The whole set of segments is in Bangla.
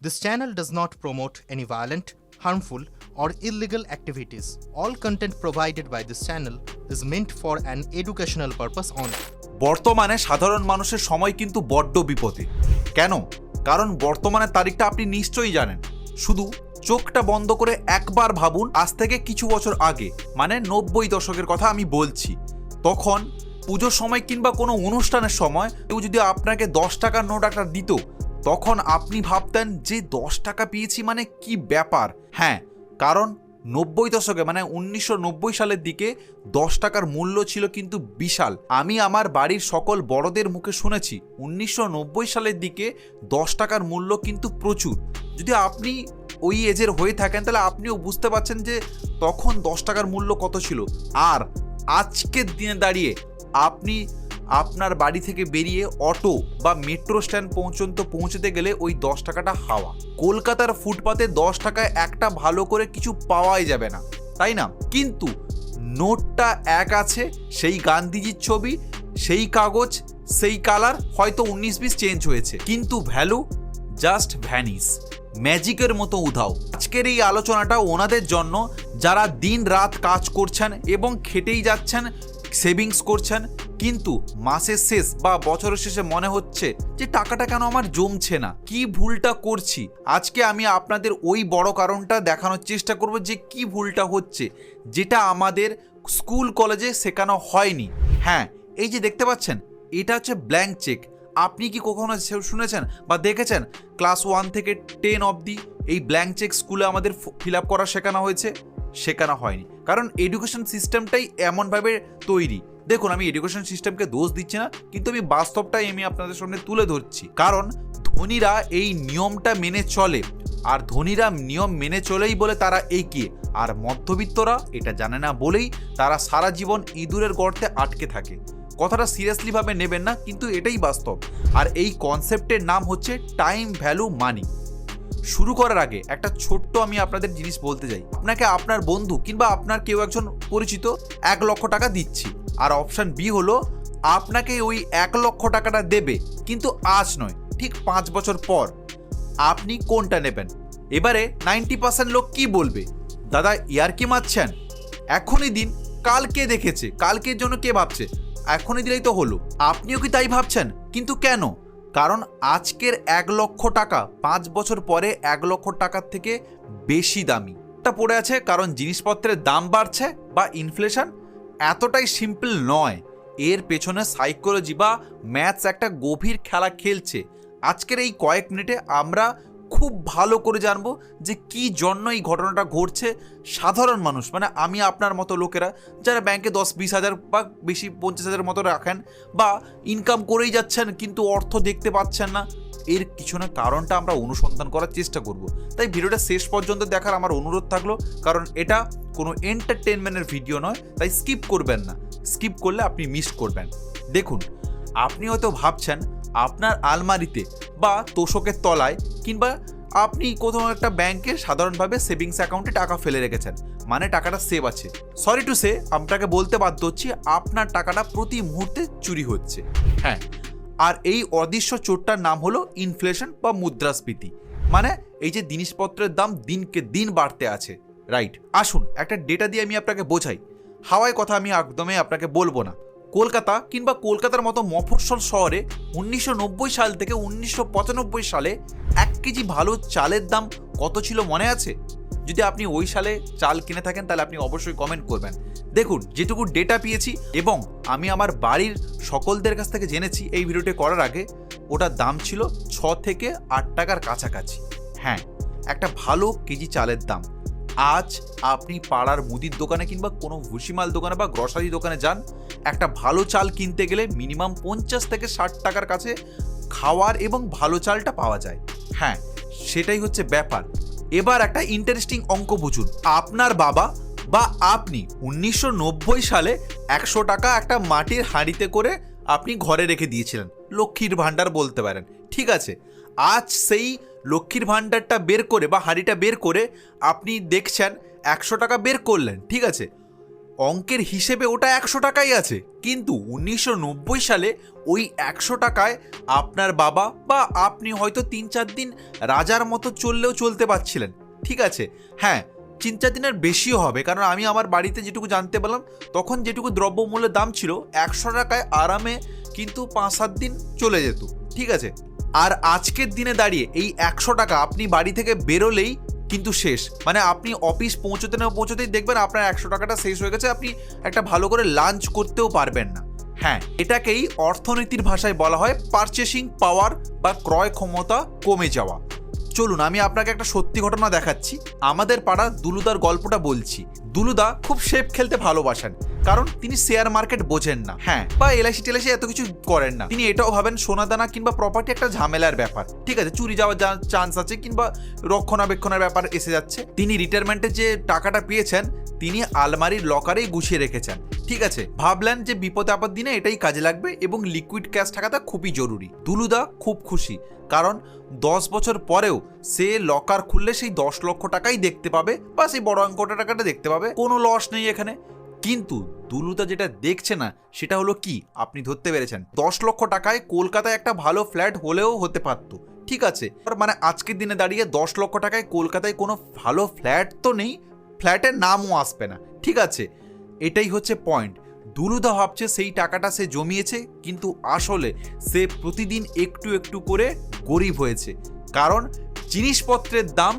This channel does not promote any violent, harmful, or illegal activities. All content provided by this channel is meant for an educational purpose only. বর্তমানে সাধারণ মানুষের সময় কিন্তু বড্ড বিপদে। কেন? কারণ বর্তমানের তারিখটা আপনি নিশ্চয়ই জানেন। শুধু চোখটা বন্ধ করে একবার ভাবুন, আজ থেকে কিছু বছর আগে, মানে 90 দশকের কথা আমি বলছি। তখন পুজোর সময় কিংবা কোনো অনুষ্ঠানের সময় কেউ যদি আপনাকে 10 টাকার নোট একটা দিত, তখন আপনি ভাবতেন যে 10 টাকা পেয়েছি মানে কি ব্যাপার। হ্যাঁ, কারণ 90 দশকে মানে 1990 সালের দিকে 10 টাকার মূল্য ছিল কিন্তু বিশাল। আমি আমার বাড়ির সকল বড়দের মুখে শুনেছি 1990 সালের দিকে 10 টাকার মূল্য কিন্তু প্রচুর। যদি আপনি ওই এজের হয়ে থাকেন তাহলে আপনিও বুঝতে পারছেন যে তখন 10 টাকার মূল্য কত ছিল। আর আজকের দিনে দাঁড়িয়ে আপনি আপনার বাড়ি থেকে বেরিয়ে অটো বা মেট্রো স্ট্যান্ড পর্যন্ত পৌঁছতে গেলে ওই 10 টাকাটা হাওয়া। কলকাতার ফুটপাতে 10 টাকায় একটা ভালো করে কিছু পাওয়াই যাবে না, তাই না? কিন্তু নোটটা এক আছে, সেই গান্ধীজির ছবি, সেই কাগজ, সেই কালার, হয়তো 19-20 চেঞ্জ হয়েছে, কিন্তু ভ্যালু জাস্ট ভ্যানিস, ম্যাজিকের মতো উধাও। আজকের এই আলোচনাটা ওনাদের জন্য যারা দিন রাত কাজ করছেন এবং খেটেই যাচ্ছেন, সেভিংস করছেন, কিন্তু মাসের শেষ বা বছরের শেষে মনে হচ্ছে যে টাকাটা কেন আমার জমছে না, কি ভুলটা করছি। আজকে আমি আপনাদের ওই বড় কারণটা দেখানোর চেষ্টা করব যে কি ভুলটা হচ্ছে, যেটা আমাদের স্কুল কলেজে শেখানো হয়নি। হ্যাঁ, এই যে দেখতে পাচ্ছেন, এটা হচ্ছে ব্ল্যাঙ্ক চেক। আপনি কি কখনো শুনেছেন বা দেখেছেন ক্লাস 1 থেকে 10 অবধি এই ব্ল্যাঙ্ক চেক স্কুলে আমাদের ফিল আপ করা শেখানো হয়েছে? শেখানো হয়নি, কারণ এডুকেশন সিস্টেমটাই এমনভাবে তৈরি। দেখুন, আমি এডুকেশন সিস্টেমকে দোষ দিচ্ছি না, কিন্তু আমি বাস্তবটাই আমি আপনাদের সামনে তুলে ধরছি। কারণ ধনীরা এই নিয়মটা মেনে চলে, আর ধনীরা নিয়ম মেনে চলেই বলে তারা এগিয়ে, আর মধ্যবিত্তরা এটা জানে না বলেই তারা সারা জীবন ইঁদুরের গর্তে আটকে থাকে। কথাটা সিরিয়াসলি ভাবে নেবেন না, কিন্তু এটাই বাস্তব। আর এই কনসেপ্টের নাম হচ্ছে টাইম ভ্যালু মানি। শুরু করার আগে একটা ছোট্ট আমি আপনাদের জিনিস বলতে চাই। আপনাকে আপনার বন্ধু কিংবা আপনার কেউ একজন পরিচিত 1 লক্ষ টাকা দিচ্ছি, আর অপশন বি হলো আপনাকে ওই 1 লক্ষ টাকাটা দেবে, কিন্তু আজ নয়, ঠিক 5 বছর পর। আপনি কোনটা নেবেন? এবারে 90% লোক কি বলবে? দাদা, ইয়ার্কি মারছেন, এখনই দিন, কালকে দেখেছে, কালকের জন্য কে ভাবছে, এখনই দিলেই তো হলো। আপনিও কি তাই ভাবছেন? কিন্তু কেন? কারণ আজকের 1 লক্ষ টাকা 5 বছর পরে 1 লক্ষ টাকার থেকে বেশি দামি তা পড়ে আছে, কারণ জিনিসপত্রের দাম বাড়ছে বা ইনফ্লেশন। এতটাই সিম্পল নয়, এর পেছনে সাইকোলজি বা ম্যাথস একটা গভীর খেলা খেলছে। আজকের এই কয়েক মিনিটে আমরা খুব ভালো করে জানবো যে কি জন্য এই ঘটনাটা ঘটছে। সাধারণ মানুষ মানে আমি আপনার মতো লোকেরা যারা ব্যাংকে 10-20 হাজার বা বেশি 50 হাজার মতো রাখেন বা ইনকাম করেই যাচ্ছেন কিন্তু অর্থ দেখতে পাচ্ছেন না, এর পিছনে কারণটা আমরা অনুসন্ধান করার চেষ্টা করব। তাই ভিডিওটা শেষ পর্যন্ত দেখার আমার অনুরোধ থাকলো, কারণ এটা কোনো এন্টারটেনমেন্টের ভিডিও নয়, তাই স্কিপ করবেন না। স্কিপ করলে আপনি মিস করবেন। দেখুন, আপনি হয়তো ভাবছেন আপনার আলমারিতে বা তোষকের তলায় কিংবা আপনি কোথাও একটা ব্যাংকে সাধারণভাবে সেভিংস অ্যাকাউন্টে টাকা ফেলে রেখেছেন, মানে টাকাটা সেভ আছে। সরি টু সে, আপনাকে বলতে বাধ্য হচ্ছি, আপনার টাকাটা প্রতি মুহূর্তে চুরি হচ্ছে। হ্যাঁ, আর এই অদৃশ্য চোরটার নাম হলো ইনফ্লেশন বা মুদ্রাস্ফীতি। মানে এই যে জিনিসপত্রের দাম দিনকে দিন বাড়তে আছে, রাইট? আসুন একটা ডেটা দিয়ে আমি আপনাকে বোঝাই। হাওয়ায় কথা আমি একদমই আপনাকে বলবো না। কলকাতা কিংবা কলকাতার মতো মফস্বল শহরে 1990 সাল থেকে 1995 সালে 1 কেজি ভালো চালের দাম কত ছিল মনে আছে? যদি আপনি ওই সালে চাল কিনে থাকেন তাহলে আপনি অবশ্যই কমেন্ট করবেন। দেখুন, যেটুকু ডেটা পেয়েছি এবং আমি আমার বাড়ির সকলদের কাছ থেকে জেনেছি এই ভিডিওটি করার আগে, ওটার দাম ছিল 6 থেকে 8 টাকার কাছাকাছি। হ্যাঁ, একটা ভালো কেজি চালের দাম। আজ আপনি পাড়ার মুদির দোকানে কিংবা কোনো ভুসিমাল দোকানে বা গ্রসারি দোকানে যান, একটা ভালো চাল কিনতে গেলে মিনিমাম 50 থেকে 60 টাকার কাছে খাওয়ার এবং ভালো চালটা পাওয়া যায়। হ্যাঁ, সেটাই হচ্ছে ব্যাপার। এবার একটা ইন্টারেস্টিং অঙ্ক বুঝুন। আপনার বাবা বা আপনি 1990 সালে 100 টাকা একটা মাটির হাঁড়িতে করে আপনি ঘরে রেখে দিয়েছিলেন, লক্ষ্মীর ভাণ্ডার বলতে পারেন, ঠিক আছে? আজ সেই লক্ষ্মীর ভাণ্ডারটা বের করে বা হাঁড়িটা বের করে আপনি দেখছেন 100 টাকা বের করলেন, ঠিক আছে? অঙ্কের হিসেবে ওটা 100 টাকাই আছে, কিন্তু 1990 সালে ওই 100 টাকায় আপনার বাবা বা আপনি হয়তো 3-4 দিন রাজার মতো চললেও চলতে পারছিলেন। ঠিক আছে, হ্যাঁ 3-4 দিনের বেশিও হবে, কারণ আমি আমার বাড়িতে যেটুকু জানতে পারলাম তখন যেটুকু দ্রব্যমূল্যের দাম ছিল 100 টাকায় আরামে কিন্তু 5-7 দিন চলে যেত। ঠিক আছে, আর আজকের দিনে দাঁড়িয়ে এই 100 টাকা আপনি বাড়ি থেকে বেরোলেই কিন্তু শেষ, মানে আপনি অফিস পৌঁছতে না পৌঁছতেই দেখবেন আপনার 100 টাকাটা শেষ হয়ে গেছে, আপনি একটা ভালো করে লাঞ্চ করতেও পারবেন না। হ্যাঁ, এটাকেই অর্থনীতির ভাষায় বলা হয় পারচেসিং পাওয়ার বা ক্রয় ক্ষমতা কমে যাওয়া। চলুন আমি আপনাকে একটা সত্যি ঘটনা দেখাচ্ছি। আমাদের পাড়া দুলুদার গল্পটা বলছি। দুলুদা খুব শেপ খেলতে ভালোবাসেন, কারণ তিনি শেয়ার মার্কেট বোঝেন না, হ্যাঁ, বা এলআইসি টেলআইসি এত কিছু করেন না। তিনি এটাও ভাবেন সোনাদানা কিংবা প্রপার্টি একটা ঝামেলার ব্যাপার, ঠিক আছে, চুরি যাওয়ার চান্স আছে কিংবা রক্ষণাবেক্ষণের ব্যাপার এসে যাচ্ছে। তিনি রিটায়ারমেন্টে যে টাকাটা পেয়েছেন তিনি আলমারির লকারেই গুছিয়ে রেখেছেন। ঠিক আছে, ভাবলেন যে বিপদে আপদ দিনে এটাই কাজে লাগবে এবং লিকুইড ক্যাশ থাকাটা খুবই জরুরি। দুলুদা খুব খুশি, কারণ 10 বছর পরেও সে লকার খুললে সেই 10 লক্ষ টাকাই দেখতে পাবে বা সেই বড় অঙ্কটা টাকাটা দেখতে পাবে, কোনো লস নেই এখানে। কিন্তু দুলুদা যেটা দেখছে না সেটা হলো কি, আপনি ধরতে পেরেছেন, 10 লক্ষ টাকায় কলকাতায় একটা ভালো ফ্ল্যাট হলেও হতে পারতো। ঠিক আছে, মানে আজকের দিনে দাঁড়িয়ে 10 লক্ষ টাকায় কলকাতায় কোনো ভালো ফ্ল্যাট তো নেই, ফ্ল্যাটের নামও আসবে না। ঠিক আছে, এটাই হচ্ছে পয়েন্ট। দুলুদা ভাবছে সেই টাকাটা সে জমিয়েছে, কিন্তু আসলে সে প্রতিদিন একটু একটু করে গরিব হয়েছে, কারণ জিনিসপত্রের দাম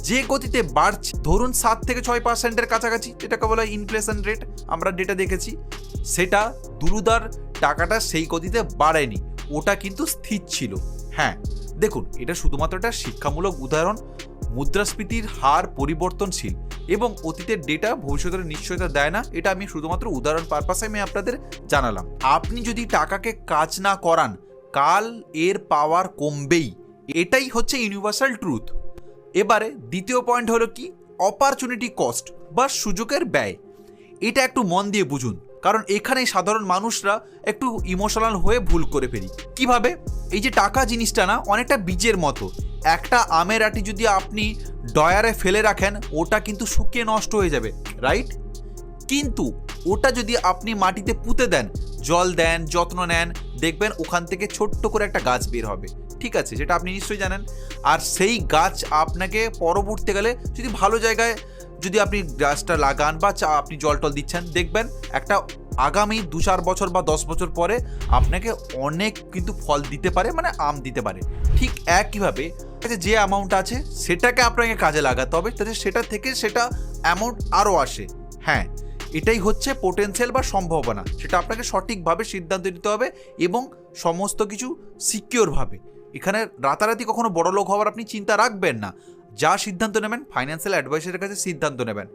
যে গতিতে বাড়ছে, ধরুন 7-6% কাছাকাছি, যেটাকে বলা হয় ইনফ্লেশন রেট, আমরা ডেটা দেখেছি, সেটা দুলুদার টাকাটা সেই গতিতে বাড়েনি, ওটা কিন্তু স্থির ছিল। হ্যাঁ দেখুন, এটা শুধুমাত্র একটা শিক্ষামূলক উদাহরণ। মুদ্রাস্ফীতির হার পরিবর্তনশীল এবং অতীতের ডেটা ভবিষ্যতের নিশ্চয়তা দেয় না, এটা আমি শুধুমাত্র উদাহরণ পারপাসে আমি আপনাদের জানালাম। আপনি যদি টাকাকে কাজ না করান, কাল এর পাওয়ার কমবেই, এটাই হচ্ছে ইউনিভার্সাল ট্রুথ। এবারে দ্বিতীয় পয়েন্ট হলো কি, অপরচুনিটি কস্ট বা সুযোগের ব্যয়। এটা একটু মন দিয়ে বুঝুন, কারণ এখানেই সাধারণ মানুষরা একটু ইমোশনাল হয়ে ভুল করে ফেলি। কিভাবে? এই যে টাকা জিনিসটা না অনেকটা বীজের মতো, একটা আমের আটি যদি আপনি ডয়ারে ফেলে রাখেন ওটা কিন্তু শুকিয়ে নষ্ট হয়ে যাবে, রাইট? কিন্তু ওটা যদি আপনি মাটিতে পুঁতে দেন, জল দেন, যত্ন নেন, দেখবেন ওখান থেকে ছোট্ট করে একটা গাছ বের হবে। ঠিক আছে, যেটা আপনি নিশ্চয়ই জানেন। আর সেই গাছ আপনাকে পরবর্তীকালে যদি ভালো জায়গায় যদি আপনি গাছটা লাগান বা আপনি জল টল দিচ্ছেন, দেখবেন একটা আগামী 2-4 বছর বা 10 বছর পরে আপনাকে অনেক কিন্তু ফল দিতে পারে, মানে আম দিতে পারে। ঠিক একইভাবে যে অ্যামাউন্ট আছে সেটাকে আপনাকে কাজে লাগাতে হবে, তাতে সেটা থেকে সেটা অ্যামাউন্ট আরও আসে। হ্যাঁ, এটাই হচ্ছে পোটেনশিয়াল বা সম্ভাবনা, সেটা আপনাকে সঠিকভাবে সিদ্ধান্ত নিতে হবে এবং সমস্ত কিছু সিকিওরভাবে। এখানে রাতারাতি কখনো বড়লোক হওয়ার আপনি চিন্তা রাখবেন না, যা সিদ্ধান্ত নেবেন ফাইন্যান্সিয়াল অ্যাডভাইসারের কাছে সিদ্ধান্ত নেবেন।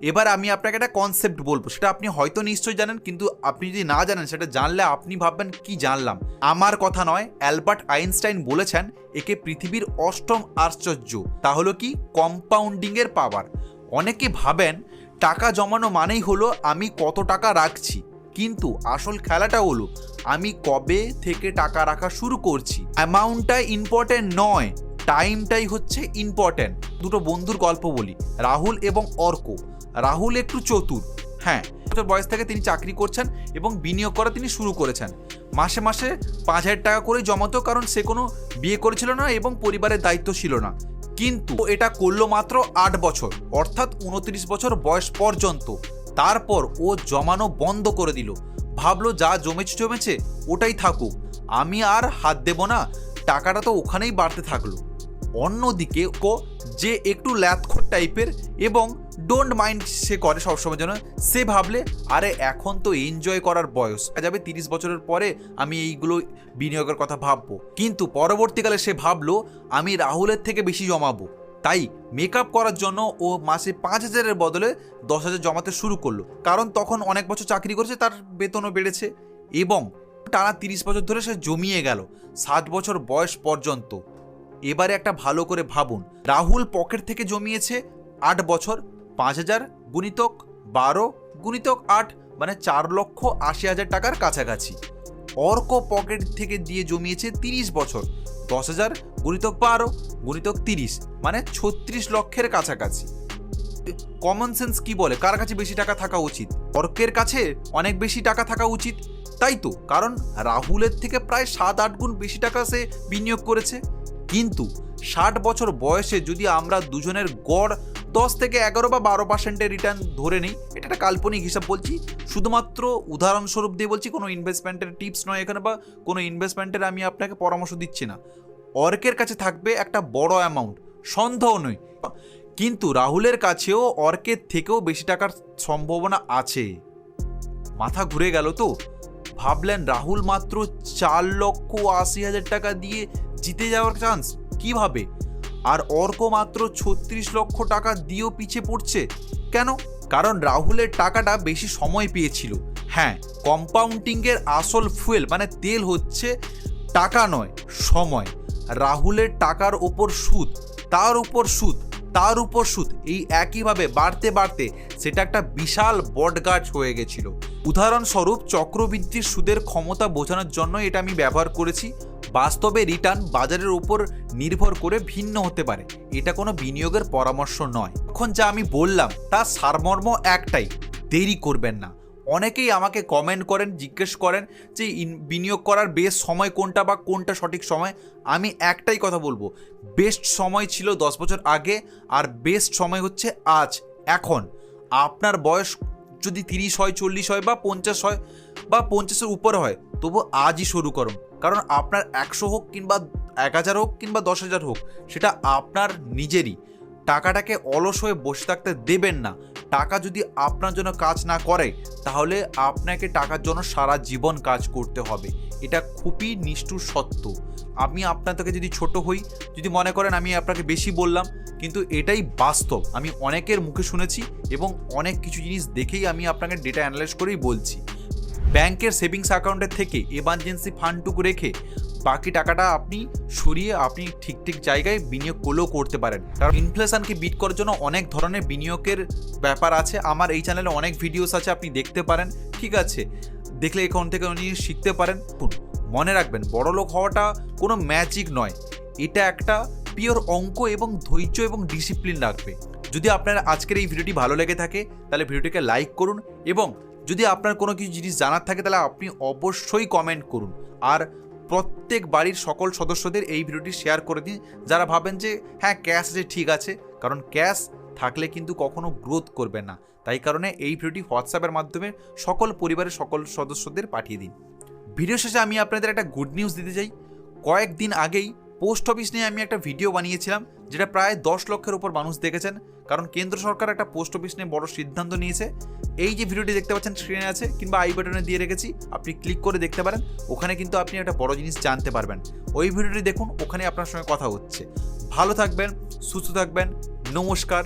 এবার আমি আপনাকে একটা কনসেপ্ট বলবো, সেটা আপনি হয়তো নিশ্চয়ই জানেন, কিন্তু আপনি যদি না জানেন সেটা জানলে আপনি ভাববেন কি জানলাম। আমার কথা নয়, অ্যালবার্ট আইনস্টাইন বলেছেন একে পৃথিবীর 8ম আশ্চর্য। তা হলো কি, কম্পাউন্ডিংয়ের পাওয়ার। অনেকে ভাবেন টাকা জমানো মানেই হলো আমি কত টাকা রাখছি, কিন্তু আসল খেলাটা হলো আমি কবে থেকে টাকা রাখা শুরু করছি। অ্যামাউন্টটা ইম্পর্টেন্ট নয়, টাইমটাই হচ্ছে ইম্পর্টেন্ট। দুটো বন্ধুর গল্প বলি, রাহুল এবং অর্ক। রাহুল একটু চতুর, হ্যাঁ, বয়স থেকে তিনি চাকরি করছেন এবং বিনিয়োগ করা তিনি শুরু করেছেন। মাসে মাসে 5,000 টাকা করে জমাতো, কারণ সে কোনো বিয়ে করেছিল না এবং পরিবারের দায়িত্ব ছিল না। কিন্তু এটা করলো মাত্র 8 বছর, অর্থাৎ 29 বছর বয়স পর্যন্ত। তারপর ও জমানো বন্ধ করে দিল, ভাবলো যা জমেছে ওটাই থাকুক, আমি আর হাত দেব না, টাকাটা তো ওখানেই বাড়তে থাকলো। অন্যদিকে ও যে একটু ল্যাথখোর টাইপের এবং ডোন্ট মাইন্ড সে করে সবসময় জন্য, সে ভাবলে আরে এখন তো এনজয় করার বয়স, যাবে 30 বছরের পরে আমি এইগুলো বিনিয়োগের কথা ভাববো। কিন্তু পরবর্তীকালে সে ভাবলো আমি রাহুলের থেকে বেশি জমাবো, তাই মেকআপ করার জন্য ও মাসে 5,000-এর বদলে 10,000 জমাতে শুরু করলো, কারণ তখন অনেক বছর চাকরি করেছে, তার বেতনও বেড়েছে এবং টানা 30 বছর ধরে সে জমিয়ে গেল 60 বছর বয়স পর্যন্ত। এবারে একটা ভালো করে ভাবুন, রাহুল পকেট থেকে জমিয়েছে 8 বছর, 5,000 গুণিতক 12 গুণিতক 8 মানে 4,80,000 টাকার কাছাকাছি। অর্ক পকেট থেকে দিয়ে জমিয়েছে 30 বছর, 10,000 গুণিতক 12 গুণিতক 30 মানে 36 লক্ষের কাছাকাছি। কমন সেন্স কি বলে কার কাছে বেশি টাকা থাকা উচিত? অর্কের কাছে অনেক বেশি টাকা থাকা উচিত, তাই তো, কারণ রাহুলের থেকে প্রায় 7-8 গুণ বেশি টাকা সে বিনিয়োগ করেছে। কিন্তু 60 বছর বয়সে যদি আমরা দুজনের গড় 10 থেকে 11 বা 12% রিটার্ন ধরে নিই, এটা একটা কাল্পনিক হিসাব বলছি, শুধুমাত্র উদাহরণস্বরূপ দিয়ে বলছি, কোনো ইনভেস্টমেন্টের টিপস নয় এখানে, বা কোনো ইনভেস্টমেন্টের আমি আপনাকে পরামর্শ দিচ্ছি না। অর্কের কাছে থাকবে একটা বড় অ্যামাউন্ট, সন্দেহ নয়, কিন্তু রাহুলের কাছেও অর্কের থেকেও বেশি টাকার সম্ভাবনা আছে। মাথা ঘুরে গেল তো? ভাবলেন রাহুল মাত্র 4,80,000 টাকা দিয়ে জিতে যাওয়ার চান্স, কিভাবে? আর অর্ক মাত্র 36 লক্ষ টাকা দিয়েও পিছিয়ে পড়ছে কেন? কারণ রাহুলের টাকাটা বেশি সময় পেয়েছিল। হ্যাঁ, কম্পাউন্ডিংয়ের আসল ফুয়েল মানে তেল হচ্ছে টাকা নয়, সময়। রাহুলের টাকার ওপর সুদ, তার উপর সুদ, তার উপর সুদ, এই একইভাবে বাড়তে বাড়তে সেটা একটা বিশাল বটগাছ হয়ে গেছিল। উদাহরণস্বরূপ চক্রবৃদ্ধির সুদের ক্ষমতা বোঝানোর জন্য এটা আমি ব্যবহার করেছি। বাস্তবে রিটার্ন বাজারের উপর নির্ভর করে ভিন্ন হতে পারে, এটা কোনো বিনিয়োগের পরামর্শ নয়। এখন যা আমি বললাম তার সারমর্ম একটাই, দেরি করবেন না। অনেকেই আমাকে কমেন্ট করেন, জিজ্ঞেস করেন যে বিনিয়োগ করার বেস্ট সময় কোনটা বা কোনটা সঠিক সময়। আমি একটাই কথা বলবো, বেস্ট সময় ছিল 10 বছর আগে, আর বেস্ট সময় হচ্ছে আজ, এখন। আপনার বয়স যদি 30 হয়, 40 হয় বা 50 হয় বা 50-এর উপরে হয়, তবু আজই শুরু করুন। কারণ আপনার 100 হোক কিংবা 1000 হোক কিংবা 10,000 হোক, সেটা আপনার নিজেরই। টাকাটাকে অলস হয়ে বসে থাকতে দেবেন না। টাকা যদি আপনার জন্য কাজ না করে, তাহলে আপনাকে টাকার জন্য সারা জীবন কাজ করতে হবে। এটা খুবই নিষ্ঠুর সত্য। আমি আপনার থেকে যদি ছোট হই, যদি মনে করেন আমি আপনাকে বেশি বললাম, কিন্তু এটাই বাস্তব। আমি অনেকের মুখে শুনেছি এবং অনেক কিছু জিনিস দেখেই আমি আপনাকে ডেটা অ্যানালাইজ করেই বলছি। ব্যাংকের সেভিংস অ্যাকাউন্টের থেকে এমার্জেন্সি ফান্ডটুকু রেখে বাকি টাকাটা আপনি সরিয়ে আপনি ঠিক ঠিক জায়গায় বিনিয়োগ করলেও করতে পারেন। কারণ ইনফ্লেশনকে বিট করার জন্য অনেক ধরনের বিনিয়োগের ব্যাপার আছে। আমার এই চ্যানেলে অনেক ভিডিওস আছে, আপনি দেখতে পারেন, ঠিক আছে? দেখলে এখান থেকে উনি শিখতে পারেন। মনে রাখবেন, বড়লোক হওয়াটা কোনো ম্যাজিক নয়, এটা একটা পিওর অঙ্ক এবং ধৈর্য এবং ডিসিপ্লিন রাখবে। যদি আপনার আজকের এই ভিডিওটি ভালো লেগে থাকে, তাহলে ভিডিওটিকে লাইক করুন, এবং যদি আপনার কোনো কিছু জিনিস জানার থাকে তাহলে আপনি অবশ্যই কমেন্ট করুন। আর প্রত্যেক বাড়ির সকল সদস্যদের এই ভিডিওটি শেয়ার করে দিন, যারা ভাবেন যে হ্যাঁ ক্যাশ আছে, ঠিক আছে, কারণ ক্যাশ থাকলে কিন্তু কখনো গ্রোথ করবে না। তাই কারণে এই ভিডিওটি হোয়াটসঅ্যাপের মাধ্যমে সকল পরিবারের সকল সদস্যদের পাঠিয়ে দিন। ভিডিও শেষে আমি আপনাদের একটা গুড নিউজ দিতে চাই। কয়েকদিন আগেই পোস্ট অফিস নিয়ে আমি একটা ভিডিও বানিয়েছিলাম, যেটা প্রায় 10 লক্ষের উপর মানুষ দেখেছেন। কারণ কেন্দ্র সরকার একটা পোস্ট অফিস নিয়ে বড় সিদ্ধান্ত নিয়েছে। এই যে ভিডিওটি দেখতে পাচ্ছেন স্ক্রিনে আছে, কিংবা আই বাটনে দিয়ে রেখেছি, আপনি ক্লিক করে দেখতে পারেন। ওখানে কিন্তু আপনি একটা বড় জিনিস জানতে পারবেন। ওই ভিডিওটি দেখুন, ওখানে আপনার সঙ্গে কথা হচ্ছে। ভালো থাকবেন, সুস্থ থাকবেন, নমস্কার।